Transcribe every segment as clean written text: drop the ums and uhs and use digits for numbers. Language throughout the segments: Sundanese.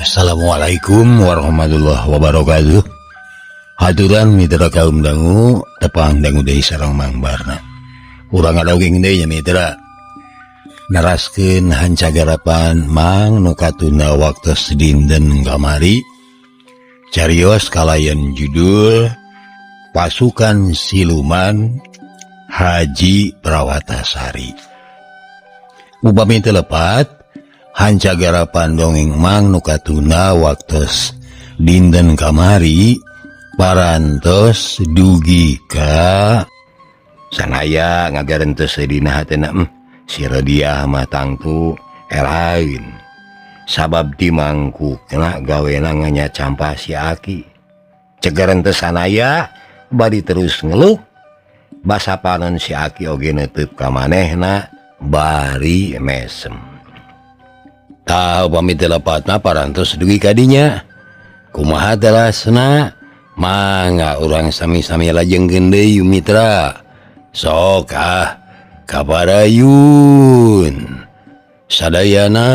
Assalamualaikum warahmatullahi wabarakatuh. Haturan mitra kaum dangu tepang dangu deui sareng Mang Barna. Urang ngadogeng deui nya mitra. Naraskeun hancagarapan Mang nu katunda waktos dinten kamari. Carios kalayan judul Pasukan Siluman Haji Prawatasari. Upami teu lepat hancagarapan dongeng Mang nu katuna waktos dinten kamari parantos dugi ka sanaya ngagarentos dina hatena si Rodia mah tangtu lain sabab ti mangkukna gawena nganya campa si Aki cegarentos sanaya bari terus ngeluk basa panon si Aki oge neuteub ka manehna bari mesem. Tah upami teu lepatna parantos dugi kadinya. Kumaha telasna? Mangga urang sami-sami lajengkeun deui mitra. Sok kaparayun. Sadayana.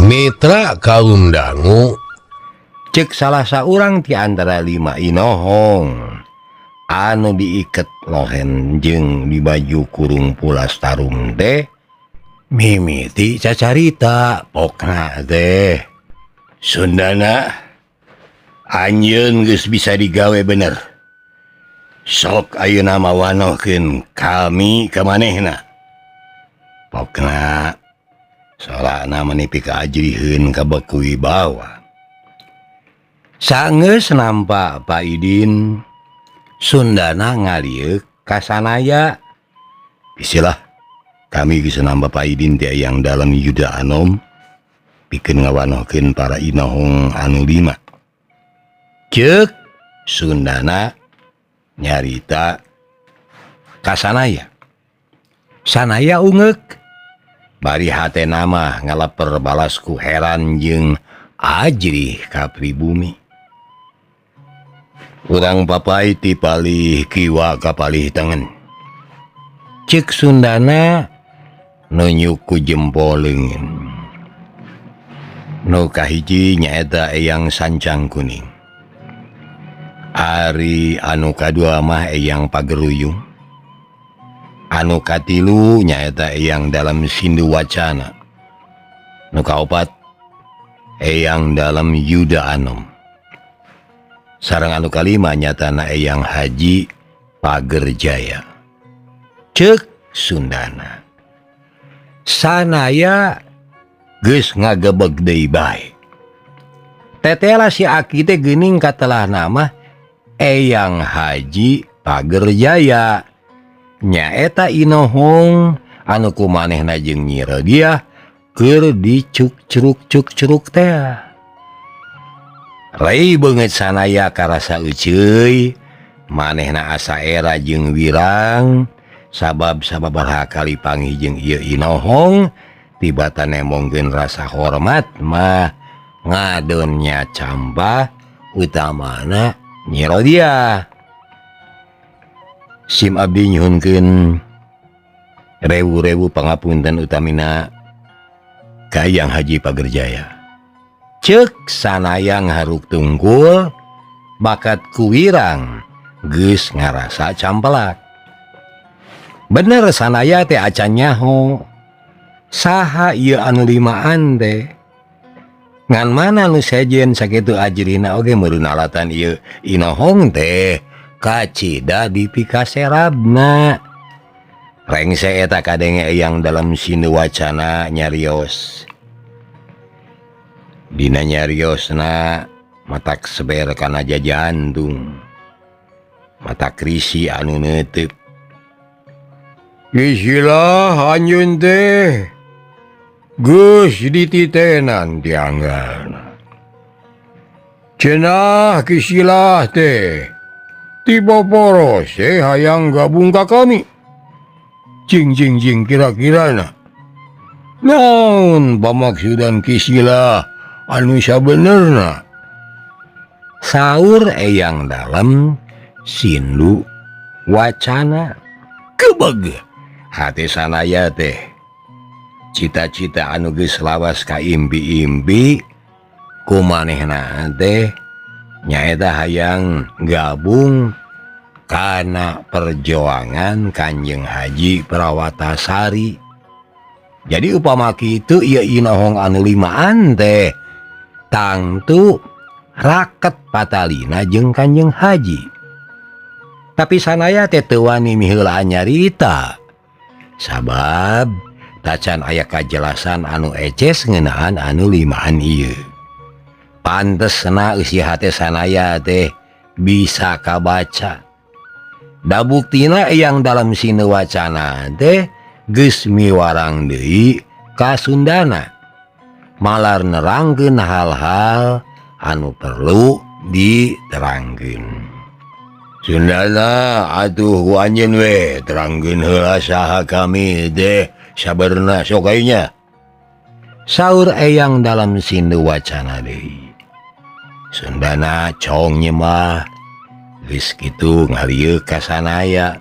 Mitra kaum dangu cek salah saurang ti antara 5 inohong anu diiket lohen jeung di baju kurung pulas tarum teh mimiti cacarita pokna teh Sundana anjeun geus bisa digawe bener sok ayeuna mawanohkeun kami ka manehna pokna soalna menepi kaajriheun ka beku wibawa. Saenggeus nampa Pak Idin, Sundana ngalieuk ka sanaya. Bisilah kami geus nampa Pak Idin ti yang dalam Yuda Anom pikeun ngawanohkeun para inohong anu 5. Ceuk Sundana nyarita ka sanaya. Sanaya ungeuk bari hate nama ngaleper balasku heran jeung ajrih ka pribumi. Urang papai ti palih kiwa ka palih tengen. Ceuk Sundana nunjuk ku jempol leungeun. Nu kahiji nyaeta eyang sancang kuning. Ari anu kadua mah eyang pageruyung. Anu katilu nyaeta eyang dalam Sindu Wacana. Nu kaopat eyang dalam Yuda Anom. Sareng anu kalima nyatana eyang Haji Pagerjaya. Ceuk Sundana sanaya geus ngagebeg deui bae. Tetela si Aki teh geuning katelah nama eyang Haji Pagerjaya. Nyaeta inohong anu kumanehna jeung Nyi Rodia keur dicuk-curuk teh. Rei beungeut sanaya karasa euceuy manehna asa era jeung wirang sabab sababaraha kali panggih jeung ieu inohong tibata nemongkeun rasa hormat mah ngadon nya campa utamana Nyi Rodia. Sim abdi nyuhunkeun rewu-rewu pangapunten utamina ka eyang Haji Pagerjaya. Ceuk sanaya ngharuk tungkul bakat kuwirang geus ngarasa campelak. Bener sanaya teh acan nyaho. Saha ieu anu 5an teh? Ngan mana nu sejen sakitu ajrina oge meureun alatan ieu inohong teh kacida dipikaserabna. Rengse eta kadenge eyang dalam Sindu Wacana nyarios. Dina nyariosna matak seber kana jajantung. Matak risi anu neuteub. Gisilah anjeun teh geus dititenan tianggalna. cenah kisilah teh tiba poros hayang gabung ka kami cing kira-kira naon pamaksudan kisilah anu sabenerna saur eyang dalam sindu wacana kebeg hati sanaya teh cita-cita anu geus lawas ka impi-impi kumanehna teh nyaeta hayang gabung kana perjuangan Kanjeng Haji Prawatasari. Jadi upama kitu ieu inohong anu limaan teh tangtu raket patalina jeung Kanjeng Haji. Tapi sanaya teh teu wani miheulaan nyarita. Sabab tacan aya kajelasan anu eces ngeunaan anu limaan ieu. Pantesna eusi hate sanaya teh bisa kabaca. Da buktina yang dalam sinu wacana teh geus miwarang deui ka Sundana. Malar nerangkeun hal-hal anu perlu diterangkeun. Sundana atuh ku anjeun we terangkeun heula saha kami teh sabarna sok aya. Saur eyang dalam sindu wacana deui. Sundana cong nyemah geus kitu ngalieu ka sanaya.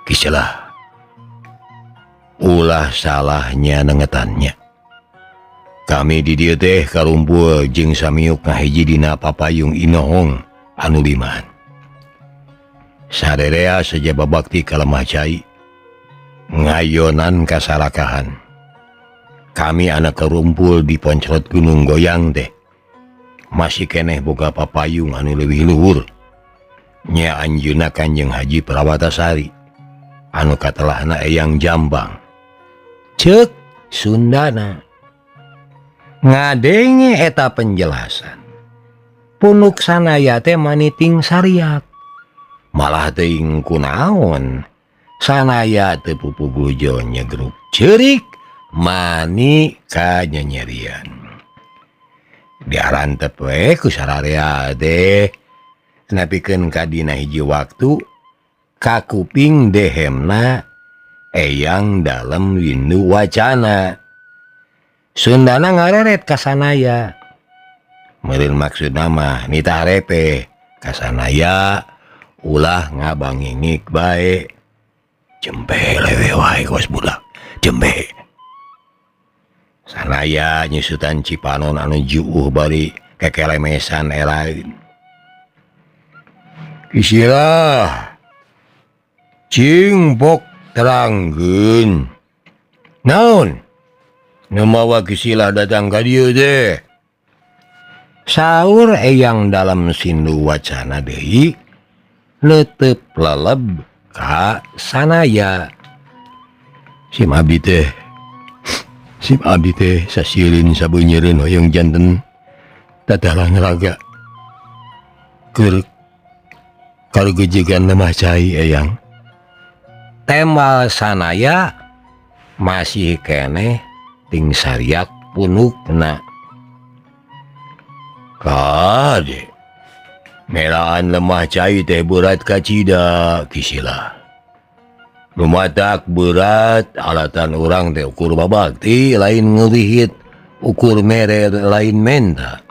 Kisilah ulah salahnya nengetannya. Kami di dieu teh karumpul jeung samiuk ngahiji dina papayung inohong anu limaan. Sarerea saja babakti ka Lemah Cai ngayonan kasarakahan. Kami anak karumpul di Ponclot Gunung Goyang teh masih keneh boga papayung anu leuwih luhur nya anjeunna Kanjeng Haji Prawatasari anu katelahna eyang Jambang. Ceuk Sundana ngadenge eta penjelasan punuk sanaya teh maniting sariak malah teuing kunaon sanaya teu pupugujo nyegruk ceurik mani ka nyanyerian. Diarantep we ku sararea teh napikeun ka dina hiji waktu ka kuping dehemna eyang dalem windu wacana. Sundana ngareret ka sanaya. Meureun maksudna mah nitah harepe ka sanaya ulah ngabangingik bae. Jembe lewe wae kos budak. Jembe. Sanaya nyusutan Cipanon anu juuh bari kekelemesan lain. Kisilah cing bok terangkeun. Naon? Nu mawa kisilah datang ka dieu teh. Saur eyang dalam sindu wacana deui leuteup leleb ka sanaya. Sim abdi teh sasieuleun sabeunyereun hoyong janten tatalang raga keur kalugejegan Lemah Cai eyang. Tembal sanaya masih keneh ting sariak punukna. Kade melaan Lemah Cai teh berat kacida kisilah. Lumatak berat alatan orang teh ukur babakti lain ngelihit ukur mere lain menta.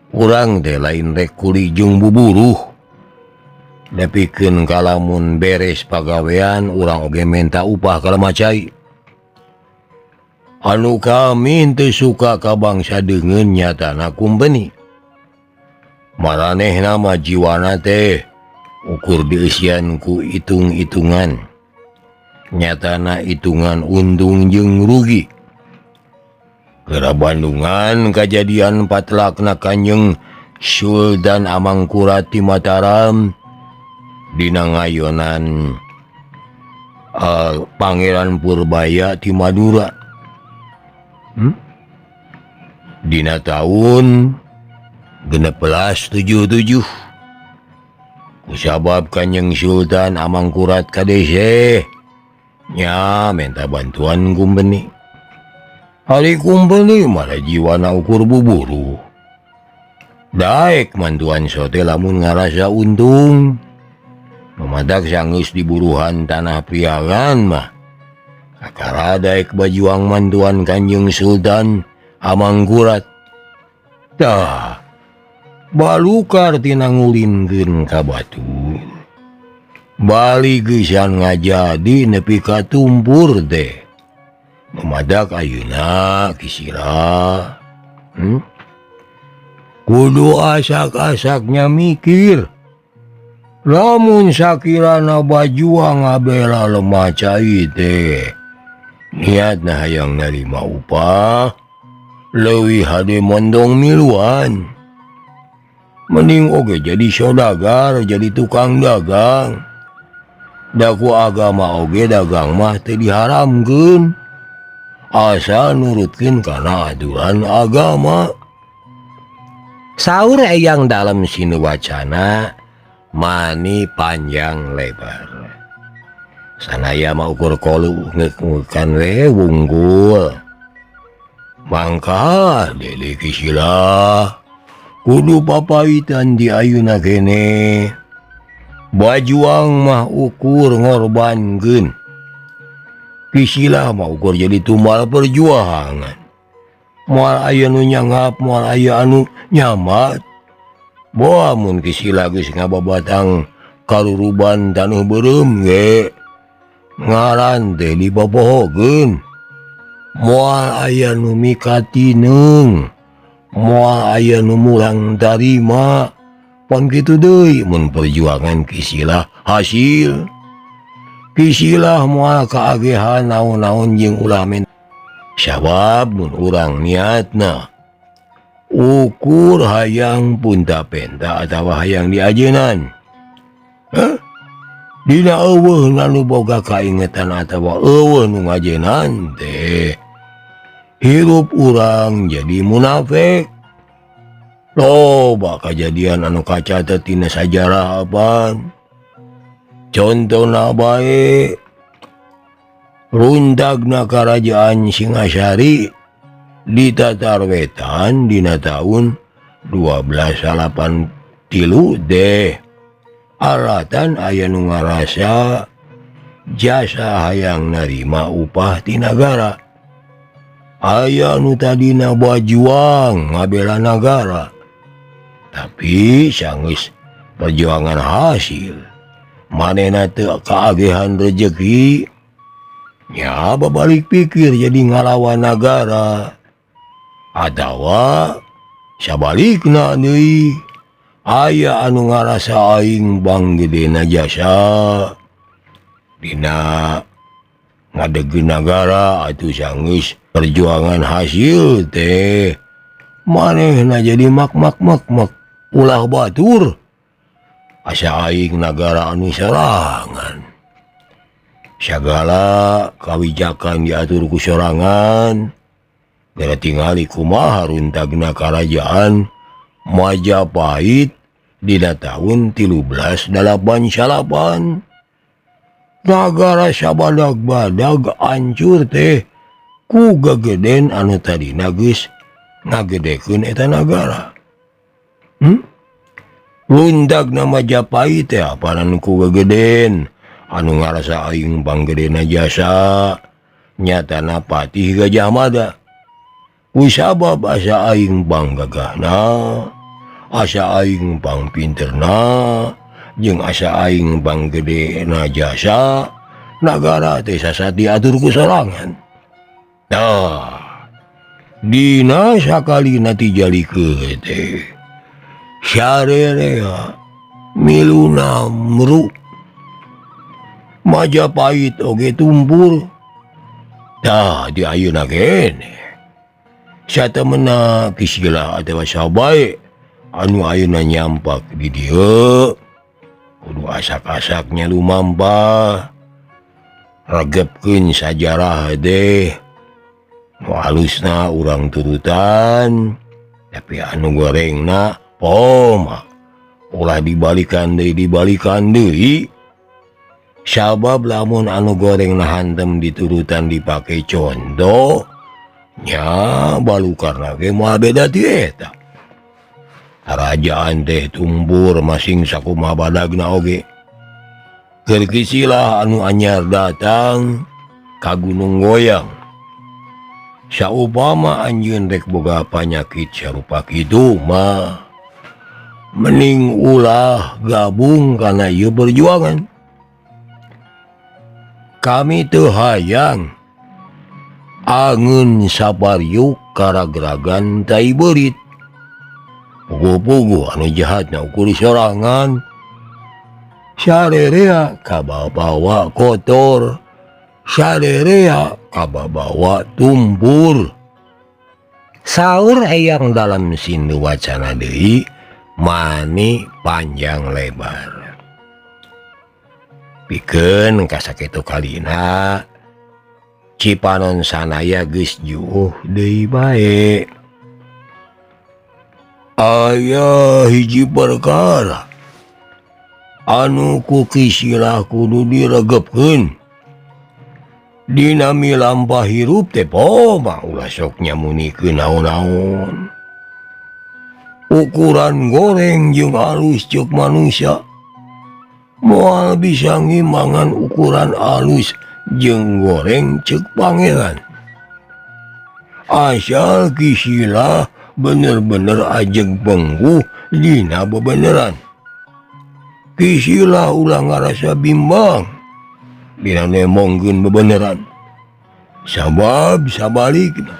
Urang teh lain rek kuli jeung buburuh. Nepikeun kalamun beres pagawean urang oge menta upah ka Lemah Cai. Anu kami teu suka ka bangsa deungeun nyatana kumbeni. Maranehna mah jiwana teh ukur dieusian ku itung-itungan. Nyatana itungan untung jeung rugi. Kera Bandungan kajadian patlakna Kanjeng Sultan Amangkurat ti Mataram dina ngayonan Pangeran Purbaya ti Madura. Dina tahun 1677 kusabab Kanjeng Sultan Amangkurat kadese nya minta bantuan kumbeni. Hari kumbeni malah jiwana ukur buburu daek mantuan sote lamun ngarasa untung memadak sanggeus diburuhan tanah priangan mah kakara daek bajuang mantuan Kanjeng Sultan Amangkurat tah balukar tina ngulinkeun ka batu bali geusan ngajadi nepi ka tumpur teh memadak ayeuna kisira kudu asak-asaknya mikir lamun sakirana bajuang ngabela lemah cai teh niatna hayang narima upah leuwih hade mondong miluan mending oge jadi saudagar jadi tukang dagang daku agama oge dagang mah teu diharamkeun asal nurutkeun kana aturan agama saur eyang dalem sinu wacana mani panjang lebar sanaya mah ukur kolu ngeukan we wunggul mangka dede kisila kudu papaitan di ayeuna kene bajuang mah ukur ngorbankeun kisila mah ukur jadi tumbal perjuangan moal aya nu nyanggap moal aya anu nyamat boa mun kisila geus ngababatang karuruban tanuh beureum ge ngaran teh dibobohogeun moal aya nu mikatineung moal aya nu mulang tarima pon kitu deui mun perjuangan kisila hasil kisila moal kaagehan naon-naon jeung ulah sabab mun urang niatna ukur hayang punta-penta atawa hayang diajenan dina eueuh nu boga kaingetan atawa eueuh nu ngajenan teh hirup urang jadi munafik loba kajadian anu kacatet tina sajarah apaan contona bae rundagna karajaan Singasari di Tatar Wetan dina tahun 1283 deh alatan aya nu ngarasa jasa hayang narima upah ti nagara aya nu tadina bajuang ngabela nagara tapi sanggeus perjuangan hasil manehna teu kaagehan rejeki nya babalik pikir jadi ngalawan nagara atawa sabalikna deui aya anu ngarasa aing bang gedena jasa dina ngadegkeun nagara atuh sanggeus perjuangan hasil teh manehna jadi mak ulah batur asa aing nagara anu sorangan sagala kawijakan diatur ku sorangan gara tingali kumaha runtagna karajaan Majapahit dina tahun 1388 nagara sabadag-badag hancur teh ku gageden anu tadina geus ngagedekeun eta nagara rundagna Majapahit teh apaan ku gageden anu ngarasa aing panggedena jasa nyatana Patih Gajah Mada kusabab asa aing pang gagahna asa aing pang pinterna jeung asa aing pang gedena jasa nagara teh sasat diatur ku sorangan dina sakalina ti jalikeun teh sarerea miluna mru Majapahit oge tumpur di ayeuna kene satemena kisila atawa sabae anu ayeuna nyampak di dieu kudu asak-asaknya lumampah regepkeun sajarah deh nu halusna urang turutan tapi anu gorengna poma ulah dibalikan deui sabab lamun anu goreng hantem diturutan dipake contoh nya balukar lagi moal beda ti eta kerajaan teh tumbur masing sakumaha badagna oge. Keur kisilah anu anyar datang ka Gunung Goyang. Saupama anjeun rek boga panyakit sarupa kitu mah mending ulah gabung kana ieu perjuangan. Kami teu hayang angeun sapariuk karagragan tai beurit. Pugu-pugu anu jahatna ukur sorangan, sarerea kababawa kotor, sarerea kababawa tumpur. Saur eyang dalam sindu wacana deui mani panjang lebar. Pikeun kasakitu kalina cipanon sanaya geus juuh deui bae. Aya hiji perkara anu ku kisilah kudu diregepkeun. Dina milampah hirup teh pomo ulah sok nyamunikeun naon-naon. Ukuran goreng jeung alus ceuk manusia moal bisa ngimbangan ukuran alus jeung goreng ceuk pangeran. Asal kisilah bener-bener ajeg bengguh dina bebeneran. Kisilah ulah ngarasa bimbang dina nemongkeun bebeneran. Sabab sabalikna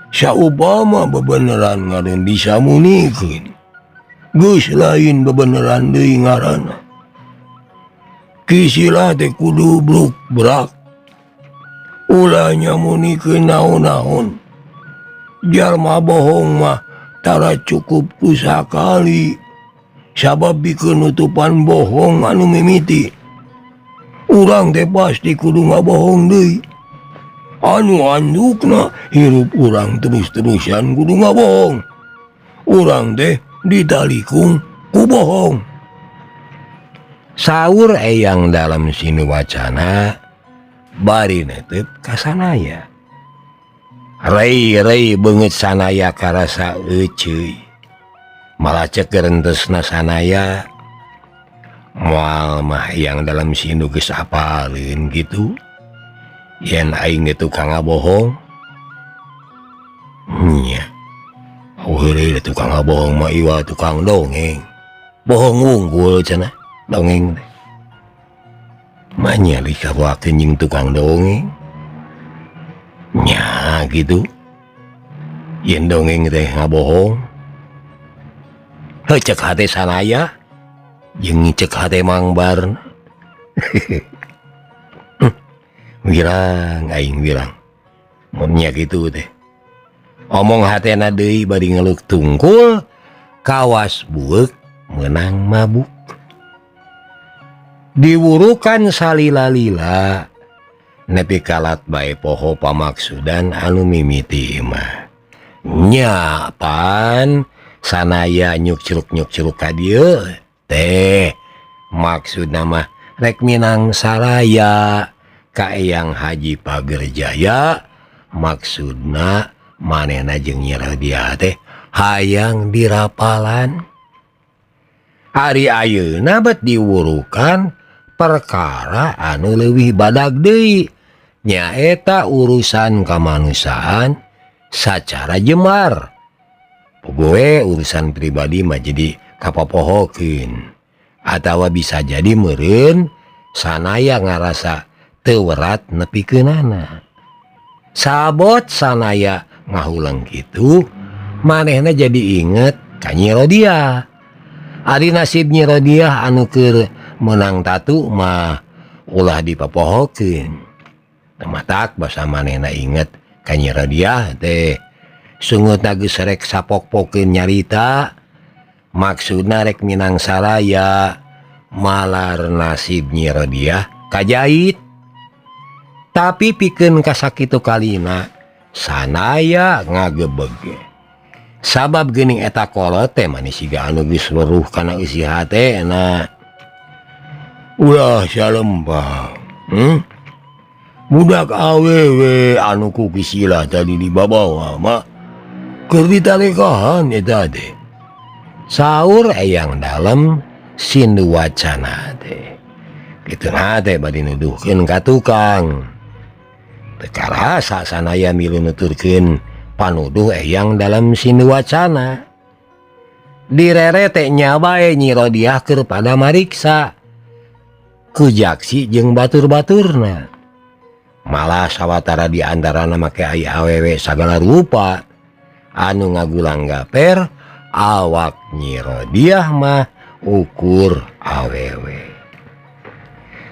saupama bebeneran ngaran disamunikeun geus lain bebeneran deui ngaranna. Kisilah teh kudu bluk-brak ulah nyamunikeun naon-naon. Jalma bohong mah tara cukup ku sakali, sabab bikeun nutupan bohong anu mimiti. Urang teh pasti kudu ngabohong deui. Anu andukna hirup urang terus-terusan kudu ngabohong. Urang teh ditalikung ku bohong. Saur eyang dalam sinu wacana bari netep ka sanaya. Rei beungeut sanaya karasa euceuy. Malah ceuk rentesna sanaya moal mah yang dalam sindu geus apaleun kitu. Yen aing ge tukang ngabohong. Nya. Heureuy tukang ngabohong mah iwa tukang dongeng. Bohong unggul cenah dongeng teh. Manya dikabawakeun jeung tukang dongeng. Nya gitu. Yen dongeng teh ngabohong. Cek hate sanaya jeung cek hate mangbar. Wirang aing wirang. Mun nya kitu teh. Omong hatena deui bari ngeuleuh tungkul kawas bueuk meunang mabuk. Diwurukan salila-lila nepi kalat bae poho pamaksudan anu mimiti mah. Nya pan sanaya nyuk-curuk ka dieu teh maksudna mah rek minang saraya ka Eyang Haji Pagerjaya. Maksudna manehna jeung Nyi Rodia teh hayang dirapalan. Ari ayeuna bet diwurukan perkara anu leuwih badag deui. Nyaeta urusan kamanusiaan sacara jembar. Pogoe urusan pribadi mah jadi kapopohokeun. Atawa bisa jadi meureun sanaya ngarasa teu werat nepikeunana. Sabot sanaya ngahulang kitu, manehna jadi inget ka Nyi Rodia. Ari nasib Nyi Rodia anu keur menang tatu mah ulah dipapohokeun. Matak basa manehna inget ka Nyi Rodia teh sungut geus rek sapok-pokeun nyarita. Maksudna rek minang saraya malar nasib Nyi Rodia kajait. Tapi pikeun kasakitu kalina sanaya ngagebeg. Sabab geuning eta kolot teh manis siga anu geus weruh kana isi hatena. Ulah salembang. Budak awewe anu ku kisilah tadi dibabawa mah keur ditalekahan eta teh. sahur eyang dalam Sindu wacana teh gitu teh bari nuduhkeun ka tukang teka rasa sanaya milu nuturkeun panuduh eyang dalam Sindu wacana direre teh nya bae Nyi Rodiah keur pada mariksa ku jaksi jeung batur-baturna malah sawatara di antarana make aya awewe sagala rupa anu ngagulang gaper awak Nyi Rodiah mah ukur awewe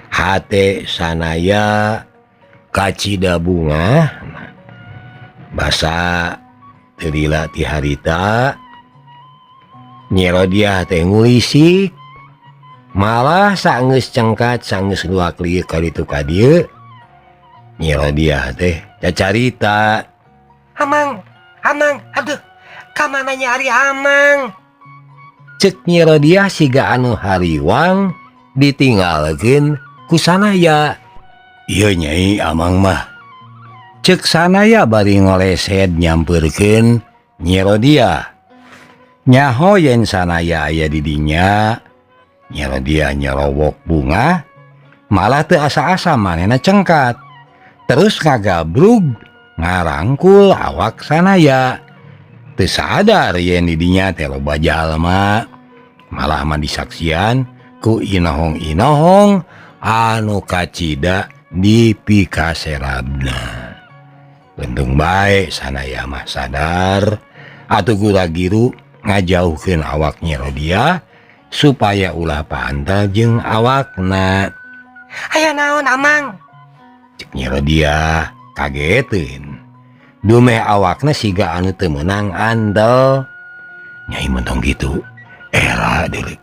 hate sanaya kacida bunga basa terila ti harita Nyi Rodiah teh ngulisik malah saenggeus cengkat saenggeus luak lieu ka ditu ka dieu Nyi Rodiah teh cacarita Amang aduh kamana nyari Amang cek Nyi Rodiah siga anu hariwang ditinggalkeun ku sanaya ieu Nyai Amang mah cek sanaya bari ngolesed nyampeurkeun Nyi Rodiah nyaho yen sanaya aya di dinya Nyi Rodiah nyerowok bunga malah teu asa-asa manehna cengkat terus ngagabrug ngarangkul awak sanaya teu sadar yen di dinya teh loba jalma malah mah disaksian ku inohong-inohong anu kacida di pikaserabna bentung bae sanaya mah sadar atuh gura-giru ngajauhkeun awak Nyi Rodiah supaya ulah paantel jeung awakna aya naon Amang cek Nyi Rodiah kageteun dumeh awakna siga anu teu meunang andel Nyai mentong gitu era deuleu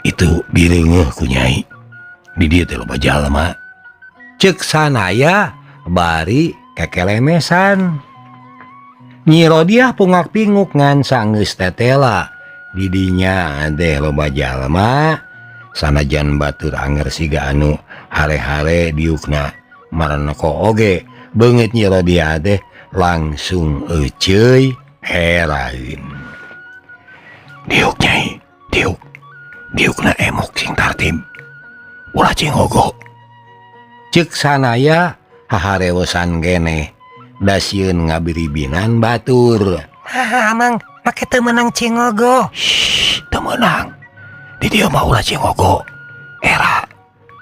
itu bireungeuh ku Nyai di dieu teh loba jalma cek sanaya bari kekelemesan Nyi Rodiah pungak pinguk ngan saenggeus tetela di dinya teh loba jalma sanajan batur anger siga anu hare-hare diukna marana ko oge beungeut Nyi Rodiah teh langsung euceuy heraeun diuk Nyai diukna emok sing tartib ulah cingogo cek sanaya haharewosan geneh da sieun ngabiribinan batur Amang make teu meunang cingogo teu meunang di dieu mah ulah cingogo era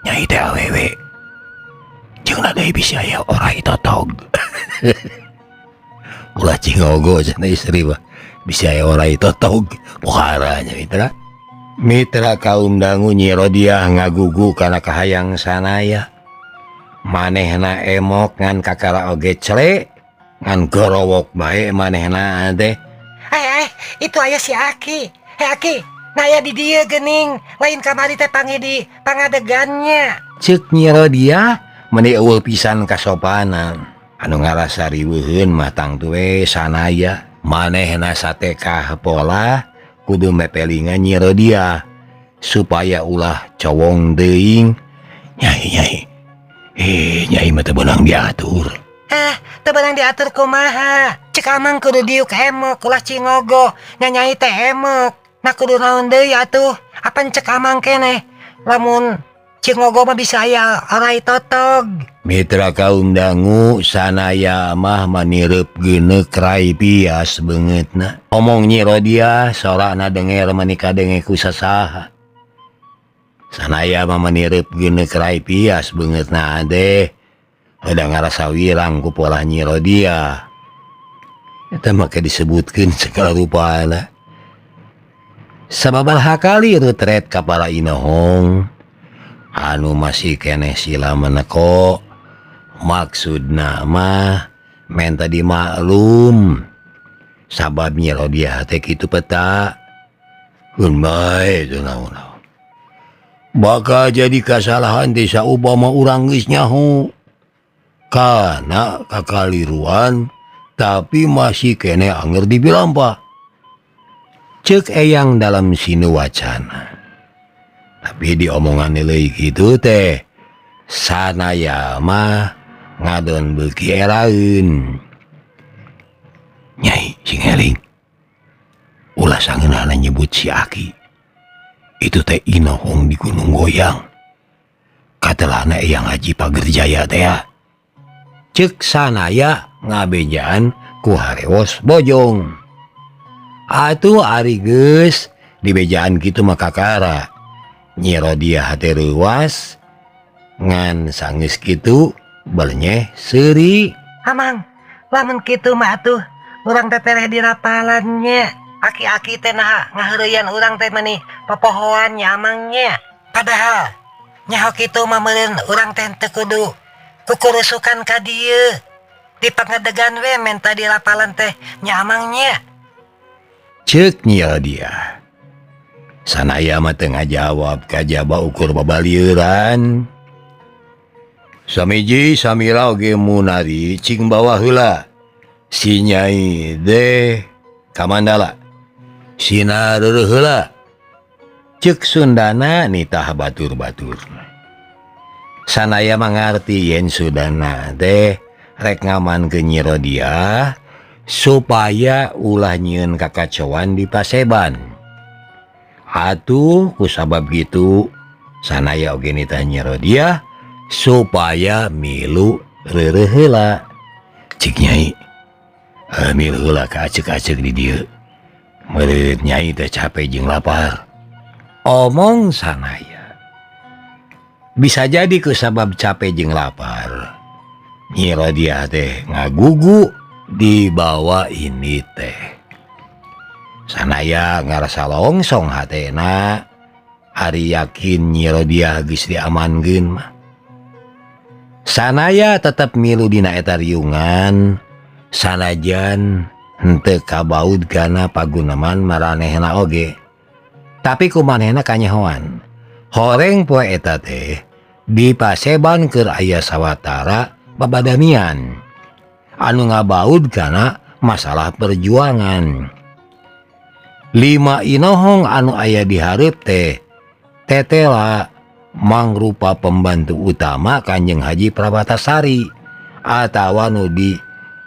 Nyai teh awewe jeung na deui bisi aya orai totog ulah cingogo cenah istri mah bisi aya orai totog pohara nya mitra kaum dangu Nyi Rodiah ngagugu kana kahayang sanaya manehna emok ngan kakara oge cele ngan gorowok bae manehna teh itu aya si Aki Aki naya di dieu geuning lain kamari teh pangidi pangadegannya cek Nyi Rodiah meuni eueuh pisan kasopanan anu ngarasa riweuheun mah tangtu we sanaya manehna satekah pola kudu mepelingan Nyi Rodiah supaya ulah cowong teuing Nyai Nyai mah teu beunang diatur teu beunang diatur kumaha cek Amang kudu diuk emok ulah cingogo nya Nyai teh emok nah kudu naon deui atuh apan cek Amang keneh lamun cingogo mah bisa aya orai totog mitra kaum dangu sanaya mah manireup geuneuk rai pias beungeutna omong Nyi Rodiah sorana denger menika denge ku sasaha sanaya mah manireup geuneuk rai pias beungeutna teh udah ngarasa wirang ku pola Nyi Rodiah eta make disebutkeun segala rupana sababaraha kali retret ka para inohong anu masih keneh sila meneko maksudna mah menta dimaklum sabab Nyi Rodiah teh kitu peta kun bae teu naon bakal jadi kasalahan teh saupama urang geus nyaho kana kakaliruan tapi masih keneh anger dibilampa cek eyang dalam Sindu wacana tapi di omongan nilai gitu teh sanaya mah ngadon beuki eraeun Nyai sing eling ulah sangeunana nyebut si Aki. Itu teh Inohong di Gunung Goyang. Katelahna Eyang Haji Pagerjaya teh ya. Ceuk sanaya ngabejaan ku harewos bojong. Atuh ari geus dibejaan kitu mah kakara. Nyi Rodia hate reuwas ngan sanggeus kitu beulnyeh seuri. Amang, lamun kitu mah atuh urang teh tereh di rapalannya. Aki-aki teh nah ngaheureuyan urang teh meni popohoan nya amangnya. Padahal nyaho kitu mah meureun urang teh teu kudu kukurusukan ka dieu. Di pangadegan we menta di rapalan teh nya amangnya. Ceuk Nyi Rodia. Sanaya mah teu ngajawab kajaba ukur babalieuran. Samiji samira oge munari cing bawa heula. Si Nyai deh kamandala. Sina reureuh heula. Ceuk Sundana nitah batur-batur. Sanaya mangarti yen Sundana teh rek ngamankeun Nyi Rodia supaya ulah nyieun kakacauan di Paseban. Atuh kusabab gitu sanaya oge nitah Nyi Rodia supaya milu reureuh heula. Cik Nyai, milu heula ka acek-acek di dieu. Meureun Nyai teh capek jeung lapar. Omong sanaya. Bisa jadi kusabab capek jeung lapar. Nyi Rodia teh ngagugu dibawa ini teh. Sanaya ngarasa longsong hatena. Ari yakin Nyi Rodia geus diamankeun mah. Sanaya tetep milu dina eta riungan. Sanajan henteu kabaud kana paguneman maranehna oge. Tapi kumanehna kanyahoan. Horeng poe eta teh di Paseban keur aya sawatara babadamian anu ngabaud kana masalah perjuangan. 5 Inohong anu aya di hareup teh tetela mangrupa pembantu utama Kanjeng Haji Prabatasari atawa nu di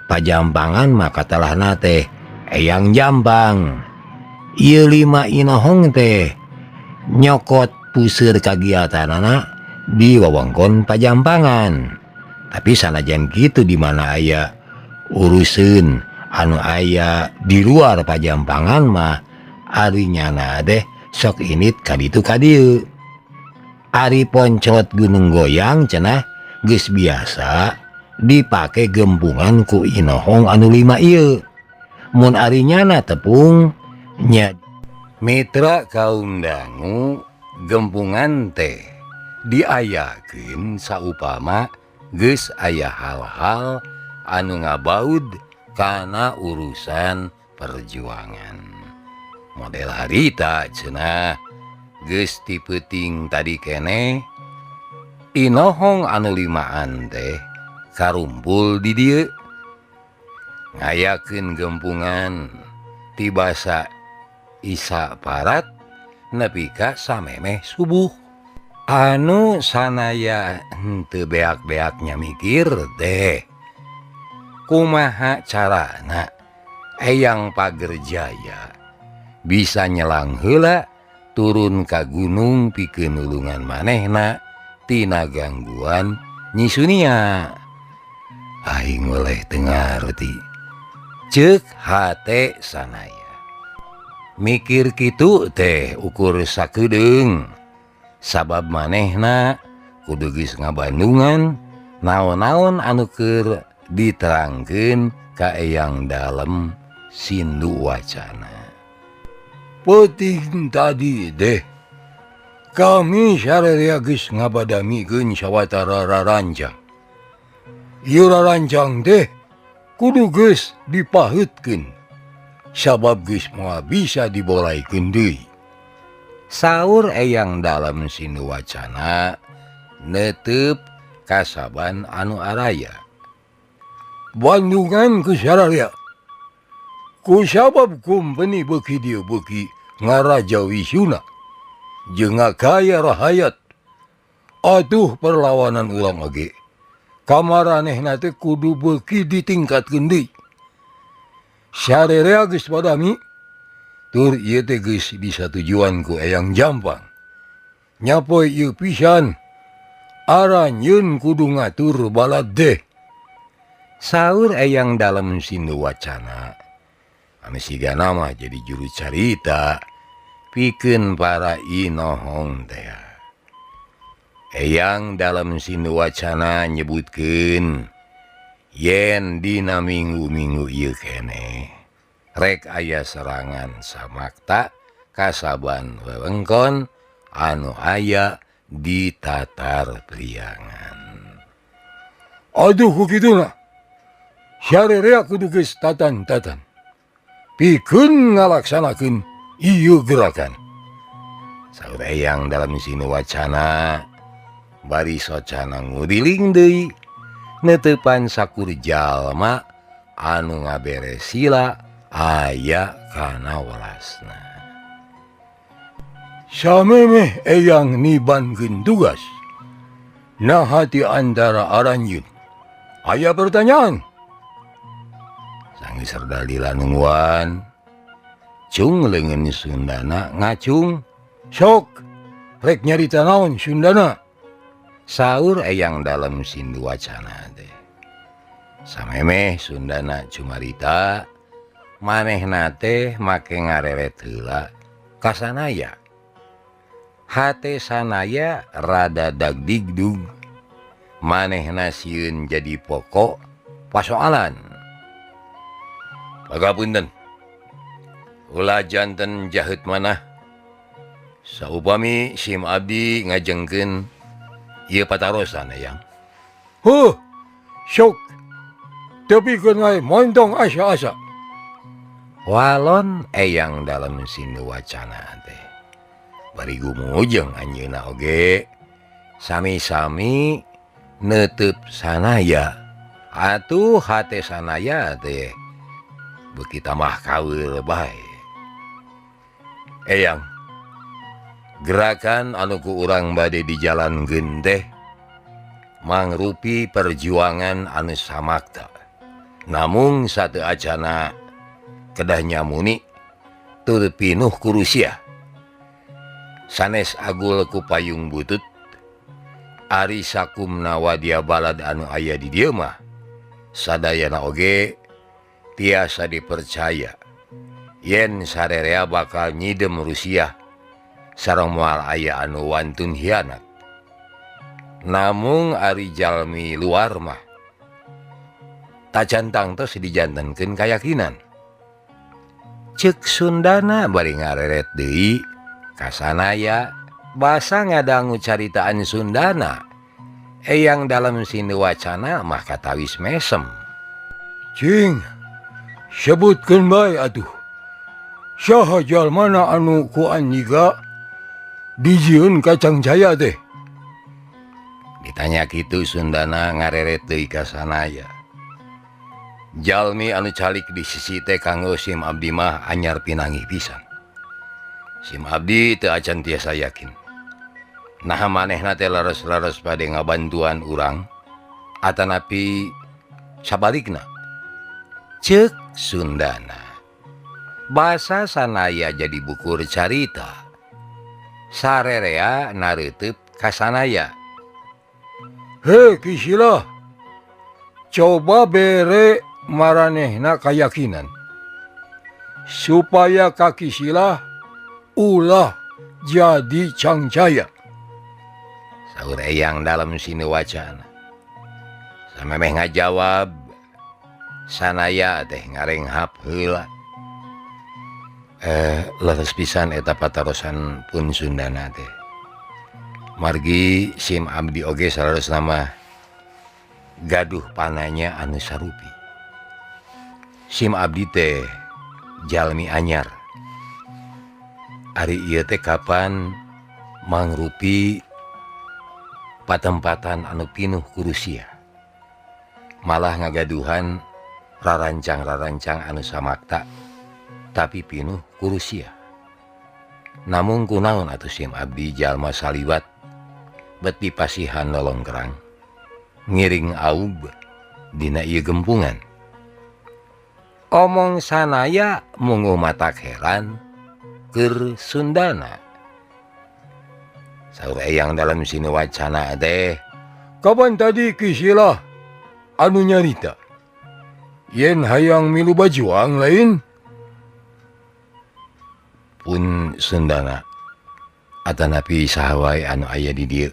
Pajampangan maka telahna teh Eyang Jambang. Ieu 5 Inohong teh nyokot puseur kagiatanana di wewengkon Pajampangan. Tapi sanajan kitu di mana aya urusan anu aya di luar Pajampangan mah ari nyana deh sok init kaditu kadieu. Ari poncot Gunung Goyang cenah geus biasa dipake gempungan ku Inohong anu 5 ieu. Mun ari nyana tepung nya mitra kaum dangu gempungan teh diayakeun saupama geus aya hal-hal anu ngabaud kana urusan perjuangan. Model harita cenah geus tipeuting tadi keneh Inohong anu 5an teh karumpul di dieu ngayakeun gempungan ti basa Isa parat nepi ka samemeh subuh. Anu sanaya henteu beak-beaknya mikir teh kumaha carana Eyang Pagerjaya bisa nyelang heula turun ka gunung pikeun nulungan manehna tina gangguan Nyi Sunia. Aing oleh teu ngarti ceuk hate sanaya. Mikir kitu teh ukur sakedeung. Sabab manehna kudu geus ngabandungan naon-naon anu keur diterangkeun ka Eyang dalem Sindu Wacana. Penting tadi deh kami sararea geus ngabadamikeun sawatara raranjang. Ieu raranjang teh kudu geus dipaheutkeun sabab geus moal bisa dibolaikeun deui. Saur Eyang dalem Sindu Wacana netep kasaban anu araya. Bandungan ku sararea kusabab kumpeni beuki dieu beuki ngaraja wisuna jeung ngakaya rahayat. Atuh perlawanan urang oge kamaranehna teh kudu beuki ditingkatkeun deui. Sararea geus padami tur ieu teh geus bisa tujuan ku Eyang Jampang. Nyapoe ieu pisan, aranjeun kudu ngatur balad teh. Saur Eyang Dalem Sindu Wacana. Anu sigana mah jadi juru carita pikeun para inohong teh. Eyang Dalem Sindu Wacana nyebutkeun yen dina minggu-minggu ieu keneh rek aya serangan samakta kasaban wewengkon anu aya di Tatar Priangan. Aduh kukituna, sarerea kudu geus tatan-tatan pikeun ngalaksanakeun ieu gerakan. Saur Eyang Dalem Sindu Wacana bari socana ngudiling deui netepan sakur jalma anu ngabere sila aya kana welasna. Samemeh Eyang nibankeun tugas. Nah hati antara aranjeun aya pertanyaan. Sang Serdalila nungguan cung leungeun Sundana ngacung. Sok rek nyarita naon Sundana? Saur Eyang Dalem Sindu Wacana teh. Samemeh Sundana cumarita manehna teh make ngareret heula ka sanaya. Hate sanaya rada dagdigdug. Manehna sieun jadi pokok pasoalan. Pagapunten. Ulah janten jaheut manah. Saupami sim abdi ngajengkeun ieu patarosan Eyang. Huh, syok. Tapi kenai montong asa-asa. Walon Eyang Dalem Sindu Wacana teh. Bari gumujeng anjeunna oge sami-sami neuteup sanaya. Atuh hate sanaya teh beuki tamah kaweur bae. Eyang, gerakan anu ku urang bade dijalankeun teh mangrupi perjuangan anu samakta. Namung sateu acana kedah nyamuni tur pinuh ku Rusia. Sanes agul ku payung butut ari sakumna wadia balad anu aya di dieu mah sadayana oge tiasa dipercaya yen sarerea bakal nyidem Rusia sareng moal aya anu wantun hianat. Namung ari jalmi luar mah tacantang tos dijantenkeun kayakinan. Ceuk Sundana bari ngareret deui ka sanaya basa ngadangu caritaan Sundana. Eyang Dalem Sindu Wacana mah katawis mesem. Cing, sebutkeun bae atuh. Saha jalmana anu ku anjiga dijieun Kacang Jaya teh? Ditanya kitu Sundana ngareret deui ka sanaya. Jalmi anu calik di sisi teh kanggo sim abdi mah anyar pinangih pisan. Sim abdi teu acan tiasa yakin. Nah manehna teh leres-leres bade ngabantuan urang atanapi sabalikna. Ceuk Sundana. Basa sanaya jadi bukur carita. Sarerea nareuteub ka sanaya. He Kisila, coba bere maranehna kayakinan supaya kaki sila ulah jadi Cangcaya. Saur Eyang Dalem Sindu Wacana. Samemeh ngajawab sanaya teh ngarenghap heula. Leres pisan eta patarosan pun Sundana teh. Margi sim abdi oge salerosna mah gaduh pananya anu sarupi. Sim abdi teh jalmi anyar. Ari ieu teh kapan mangrupi patempatan anu pinuh ku Rusia. Malah ngagaduhan rarancang-rarancang anu samakta tapi pinuh ku Rusia. Namung kunaon atuh sim abdi jalma saliwat bet dipasihan lolongkerang ngiring aub dina ieu gempungan. Omong sanaya mungu matak heran Ker Sundana saur eyang dalam sini wacana teh kapan tadi kisilah anu nyarita yen hayang milu bajuang lain pun Sundana atanapi sahawai anu aya di dieu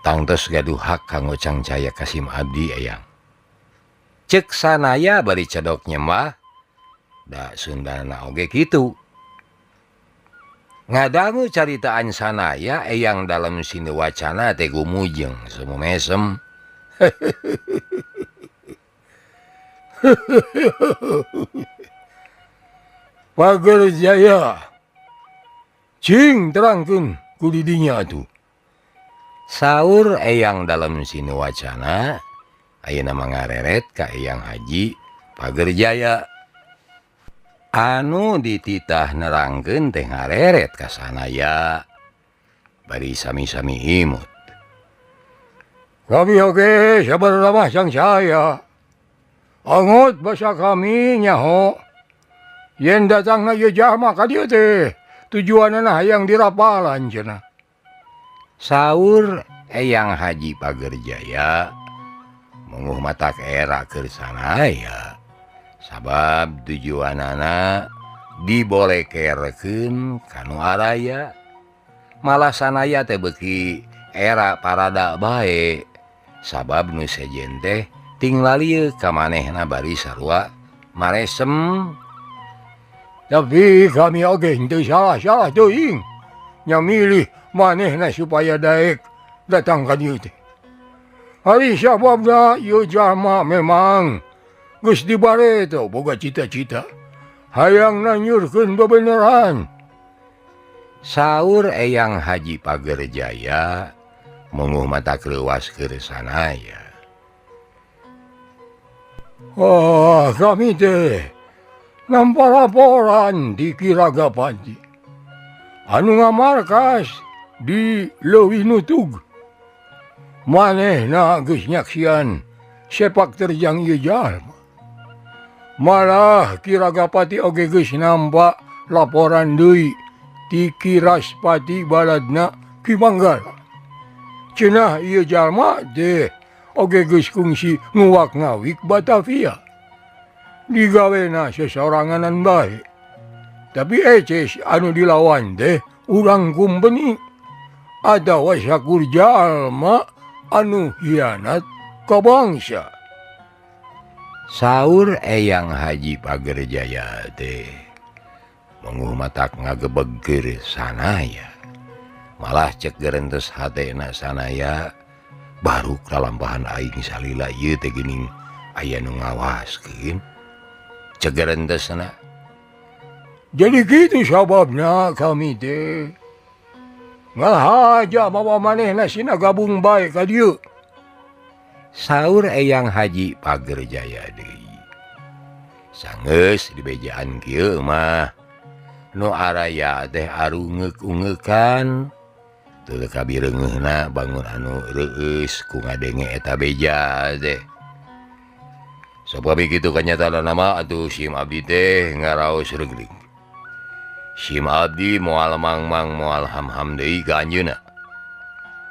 tangtos gaduh hak kanggo cangcaya Kasim abdi eyang cek sanaya bari cedoknya mah da Sundana oge kitu ngadangu caritaan sanaya eyang dalam sini wacana teh gumujeng sumumesem Pager Jaya cing terangkeun ku didinya atuh saur eyang dalam sini wacana ayeuna mangareret ka eyang Haji Pager Jaya anu dititah nerangkeun teh ngareret ka sanaya bari sami-sami imut kami oge sabarna mah sang saya angot basa kami nyaho yen datangna ieu jalma ka dieu teh tujuanna hayang dirapalan cenah saur eyang Haji Pager Jaya munguh matak era keur sanaya sabab tujuanana dibolekerekeun kanu araya malah sanaya teh beuki era parada bae sabab nu sejen teh tinggal ieu ka manehna bari sarua maresem tapi kami oge henteu salah-salah teuing nya milih manehna supaya daek datang ka dieu teh ari sababna ieu jalma memang geus dibareto boga cita-cita hayang nanyurkeun bebeneran saur eyang Haji Pager Jaya munguh mata leuwas keur sanaya kami teh nampa laporan di Kiragapati anu ngamarkas di Leuwih Nutug manehna geus nyaksian sepak terjang ieu jalma malah Kiragapati oge geus nampa laporan deui ti Kiraspati baladna Ki Manggala cenah ieu jalma teh oge geus kungsi nguwak ngawik Batavia digawena sesoranganan bae tapi eces anu dilawan teh urang kumpeni atawa sakur jalma anu hianat ka bangsa saur eyang Haji Pager Jaya teh munguh matak ngagebeg keur sanaya malah cek gerentes hatena sanaya baru kalampahan aing salila ieu teh geuning aya nu ngawaskeun cek gerentesna jadi kitu sababna kami teh ngahaja mawa manehna sina gabung bae ka dieu saur eyang Haji Pager Jaya deui sanggeus di bejaan kieu mah nu araya teh arungeuk-ungekan teu kabireungeunna bangun anu reueus ku ngadenge eta beja teh sababi kitu kanyataanna mah atuh sim abdi teh ngaraos reugling sim abdi moal mangmang moal hamham deui ka anjeunna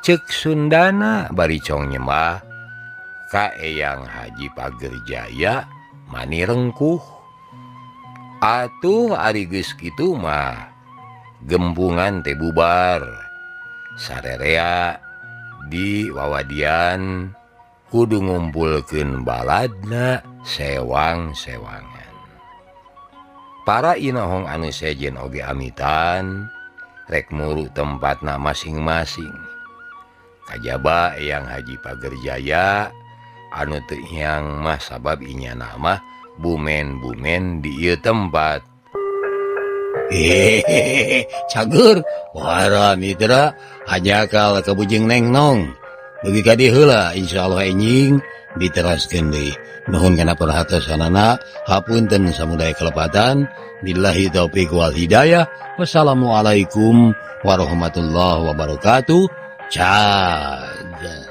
ceuk Sundana bari cong nyembah ka eyang Haji Pager Jaya mani rengkuh atuh ari geus kitu mah gempungan teh bubar sarerea di wawadian kudu ngumpulkeun baladna sewang-sewangan para inohong anu sejen oge amitan rek muru tempatna masing-masing kajaba eyang Haji Pager Jaya anu teu hyang mah sabab inyana mah bumen-bumen di ieu tempat hehehe cager wara mitra ajakal ka bujeng Neng Nong dugi ka dieu heula insyaallah enjing diteraskeun deui nuhun kana perhatosanana hapunten samudaya kelepatan billahi taufik wal hidayah wassalamualaikum warahmatullahi wabarakatuh. Caga.